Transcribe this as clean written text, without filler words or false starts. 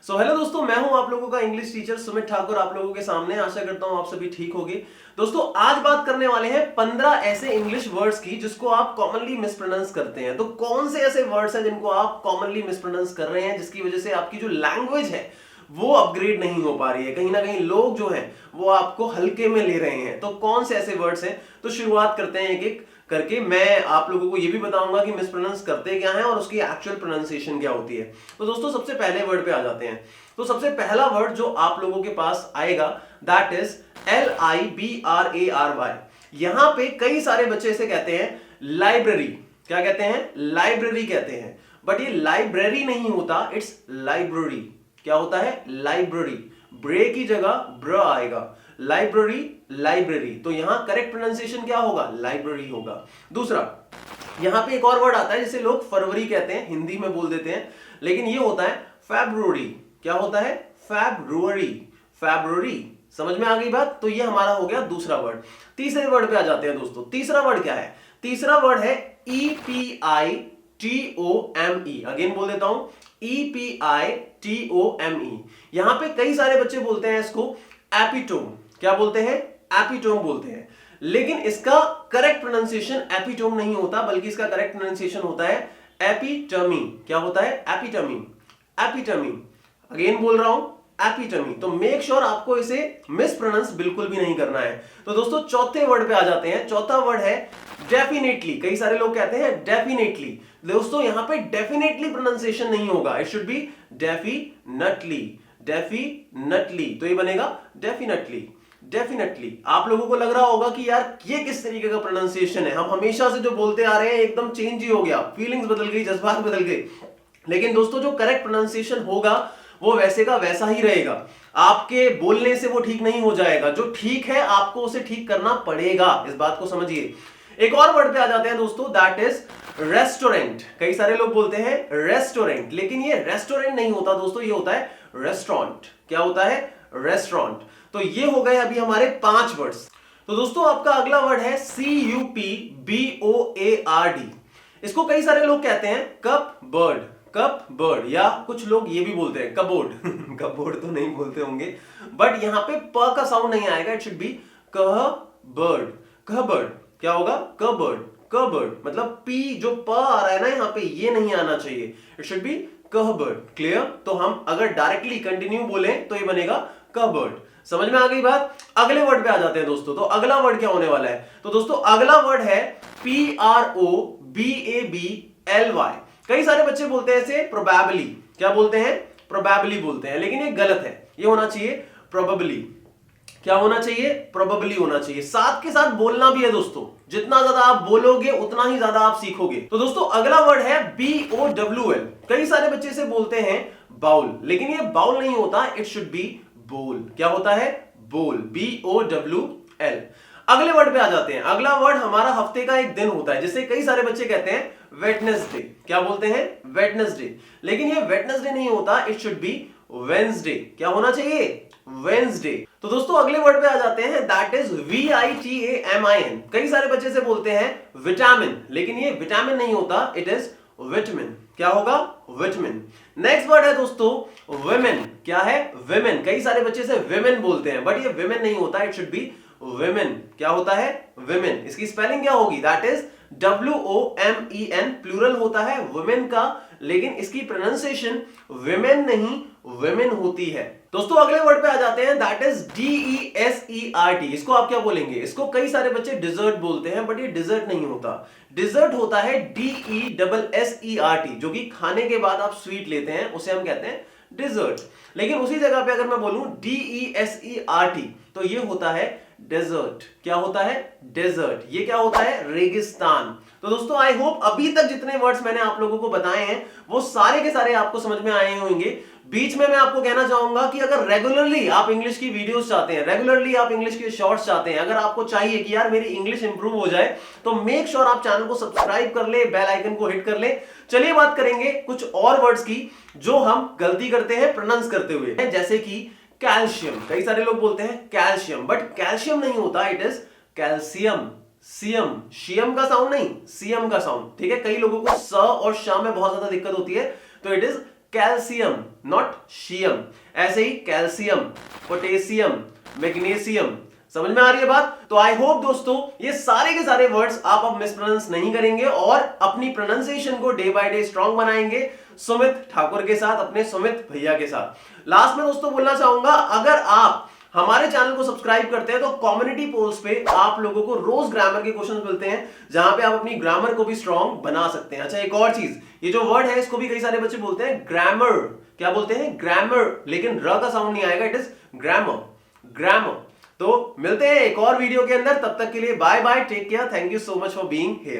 So hello दोस्तों, मैं हूं आप लोगों का इंग्लिश टीचर सुमित ठाकुर आप लोगों के सामने। आशा करता हूं आप सभी ठीक होंगे। दोस्तों आज बात करने वाले हैं 15 ऐसे इंग्लिश वर्ड्स की जिसको आप कॉमनली मिसप्रोनाउंस करते हैं। तो कौन से ऐसे वर्ड्स हैं जिनको आप कॉमनली मिसप्रोनाउंस कर रहे हैं, जिसकी वजह से आपकी जो लैंग्वेज है वो अपग्रेड नहीं हो पा रही है। कहीं ना कहीं लोग जो हैं वो आपको हल्के में ले रहे हैं। तो कौन से ऐसे वर्ड्स हैं, तो शुरुआत करते हैं एक एक करके। मैं आप लोगों को ये भी बताऊंगा कि मिसप्रोनाउंस करते क्या हैं और उसकी एक्चुअल प्रोनाउंसिएशन क्या होती है। तो दोस्तों सबसे पहले वर्ड पे आ जाते हैं। तो सबसे पहला वर्ड जो आप लोगों के पास आएगा दैट इज LIBRARY। यहां पे कई सारे बच्चे इसे कहते हैं लाइब्रेरी। क्या कहते हैं? लाइब्रेरी कहते हैं। बट ये लाइब्रेरी नहीं होता, इट्स लाइब्रेरी। क्या होता है? लाइब्रेरी। ब्रे की जगह ब्र आएगा। Library, library. तो यहां करेक्ट प्रोनाउंसिएशन क्या होगा? लाइब्रेरी होगा। दूसरा, यहां पे एक और वर्ड आता है जिसे लोग फरवरी कहते हैं, हिंदी में बोल देते हैं, लेकिन ये होता है फेब्रुअरी। क्या होता है? फेब्रुअरी। फेब्रुअरी। समझ में आ गई बात? तो ये हमारा हो गया दूसरा वर्ड। तीसरे वर्ड पे आ जाते हैं दोस्तों। तीसरा वर्ड क्या है? तीसरा वर्ड है EPITOME। अगेन बोल देता हूं, EPITOME। यहां पे कई सारे बच्चे बोलते हैं इसको एपिटोम। क्या बोलते हैं? एपिटोम बोलते हैं। लेकिन इसका करेक्ट प्रोनाउंसिएशन एपिटोम नहीं होता, बल्कि इसका करेक्ट प्रोनाउंसिएशन होता है एपिटमी। क्या होता है? एपिटमी। एपिटमी। अगेन बोल रहा हूं, एपिटमी। तो मेक श्योर आपको इसे मिस प्रोनाउंस बिल्कुल भी नहीं करना है। तो दोस्तों चौथे वर्ड पे आ जाते हैं। चौथा वर्ड है डेफिनेटली। कई सारे लोग कहते हैं डेफिनेटली। दोस्तों यहां पे डेफिनेटली प्रोनाउंसिएशन नहीं होगा, it should be definitely. Definitely. तो ये बनेगा डेफिनेटली। डेफिनेटली। आप लोगों को लग रहा होगा कि यार ये किस तरीके का प्रोनाउंसिएशन है, हम हमेशा से जो बोलते आ रहे हैं एकदम चेंज ही हो गया, फीलिंग्स बदल गई, जज्बात बदल गए। लेकिन दोस्तों जो करेक्ट प्रोनाउंसिएशन होगा वो वैसे का वैसा ही रहेगा। आपके बोलने से वो ठीक नहीं हो जाएगा। जो ठीक है आपको उसे ठीक करना पड़ेगा, इस बात को समझिए। एक और वर्ड पे आ जाते हैं दोस्तों, दैट इज रेस्टोरेंट। कई सारे लोग बोलते हैं रेस्टोरेंट, लेकिन ये रेस्टोरेंट नहीं होता दोस्तों, ये होता है रेस्टोरेंट। क्या होता है? रेस्टोरेंट। तो ये हो गए अभी हमारे 5 वर्ड्स। तो दोस्तों आपका अगला वर्ड है CUPBOARD। इसको कई सारे लोग कहते हैं कप बर्ड। कप बर्ड, या कुछ लोग ये भी बोलते हैं कबोर्ड। कबोर्ड तो नहीं बोलते होंगे, बट यहां पे प का साउंड नहीं आएगा, इट शुड बी कह बर्ड। कह बर्ड। क्या होगा? कबर्ड। कबर्ड मतलब पी जो प आ रहा है ना यहां पे, ये नहीं आना चाहिए, इट शुड बी कहबर्ड। क्लियर? तो हम अगर डायरेक्टली कंटिन्यू बोले तो ये बनेगा कहबर्ड। समझ में आ गई बात? अगले वर्ड पे आ जाते हैं दोस्तों। तो अगला वर्ड क्या होने वाला है? तो दोस्तों अगला वर्ड है PROBABLY। कई सारे बच्चे बोलते हैं इसे प्रोबेबली। क्या बोलते हैं? प्रोबेबली बोलते हैं, लेकिन ये गलत है। ये होना चाहिए प्रोबेबली। क्या होना चाहिए? प्रोबेबली होना चाहिए। साथ के साथ बोलना भी है दोस्तों। जितना ज्यादा आप बोलोगे उतना ही ज्यादा आप सीखोगे। तो दोस्तों अगला वर्ड है BOWL। कई सारे बच्चे इसे बोलते हैं बाउल, लेकिन ये बाउल नहीं होता, इट शुड बी बोल। क्या होता है? बोल। BOWL। अगले वर्ड पे आ जाते हैं। अगला वर्ड हमारा हफ्ते का एक दिन होता है, जिसे कई सारे बच्चे कहते हैं वेडनेसडे। क्या बोलते हैं? वेडनेसडे। लेकिन ये वेडनेसडे नहीं होता, इट शुड बी वेंसडे। क्या होना चाहिए? वेंसडे। तो दोस्तों अगले वर्ड पे आ जाते हैं, दैट इज VITAMIN। कई सारे बच्चे से बोलते हैं विटामिन, लेकिन ये विटामिन नहीं होता, इट इज विटामिन। क्या होगा? विटामिन। नेक्स्ट वर्ड है दोस्तों वुमेन। क्या है? वुमेन। कई सारे बच्चे से विमेन बोलते हैं, बट ये विमेन नहीं होता, इट शुड बी विमेन। क्या होता है? विमेन। इसकी स्पेलिंग क्या होगी? That is WOMEN। प्लूरल होता है वुमेन का, लेकिन इसकी प्रोनाउंसिएशन विमेन नहीं वुमेन होती है। दोस्तों अगले वर्ड पे आ जाते हैं, दैट इज DESERT। इसको आप क्या बोलेंगे? इसको कई सारे बच्चे डिजर्ट बोलते हैं, बट ये डिजर्ट नहीं होता। डिजर्ट होता है DESSERT, जो कि खाने के बाद आप स्वीट लेते हैं, उसे हम कहते हैं डिजर्ट। लेकिन उसी जगह पे अगर मैं बोलूं DESERT, तो ये होता है डेजर्ट। क्या होता है? डेजर्ट। ये क्या होता है? रेगिस्तान। तो दोस्तों आई होप अभी तक जितने वर्ड्स मैंने आप लोगों को बताए हैं वो सारे के सारे आपको समझ में आए होंगे। बीच में मैं आपको कहना चाहूंगा कि अगर रेगुलरली आप इंग्लिश की वीडियोस चाहते हैं, रेगुलरली आप इंग्लिश के शॉर्ट्स चाहते हैं, अगर आपको चाहिए कि यार मेरी इंग्लिश इंप्रूव हो जाए, तो मेक श्योर आप चैनल को सब्सक्राइब कर ले, बेल आइकन को हिट कर ले। चलिए बात करेंगे कुछ और वर्ड्स की जो हम गलती करते हैं प्रोनाउंस करते हुए, जैसे कि कैल्शियम। कई सारे लोग बोलते हैं कैल्शियम, बट कैल्शियम नहीं होता, इट इज कैल्सियम। सीएम, शियम का साउंड नहीं, सीएम का साउंड। ठीक है? कई लोगों को स और श में बहुत ज्यादा दिक्कत होती है, तो इट इज कैल्शियम, नॉट शियम। ऐसे ही कैल्शियम, पोटेशियम, मैग्नीशियम। समझ में आ रही है बात? तो आई होप दोस्तों ये सारे के सारे वर्ड्स आप अब मिसप्रोनाउंस नहीं करेंगे और अपनी प्रोनाउंसिएशन को डे बाय डे स्ट्रांग बनाएंगे सुमित ठाकुर के साथ, अपने सुमित भैया के साथ। लास्ट में दोस्तों बोलना चाहूंगा, अगर आप हमारे चैनल को सब्सक्राइब करते हैं तो कम्युनिटी पोस्ट पे आप लोगों को रोज ग्रामर के क्वेश्चंस मिलते हैं, जहां पे आप अपनी ग्रामर को भी स्ट्रांग बना सकते हैं। अच्छा, एक और चीज, ये जो वर्ड है इसको भी कई सारे बच्चे बोलते हैं ग्रामर। क्या बोलते हैं? ग्रामर, लेकिन र का साउंड नहीं आएगा, इट इज ग्रामर, ग्रामर। तो मिलते हैं एक और वीडियो के अंदर, तब तक के लिए bye bye, take care, thank you so much for being here.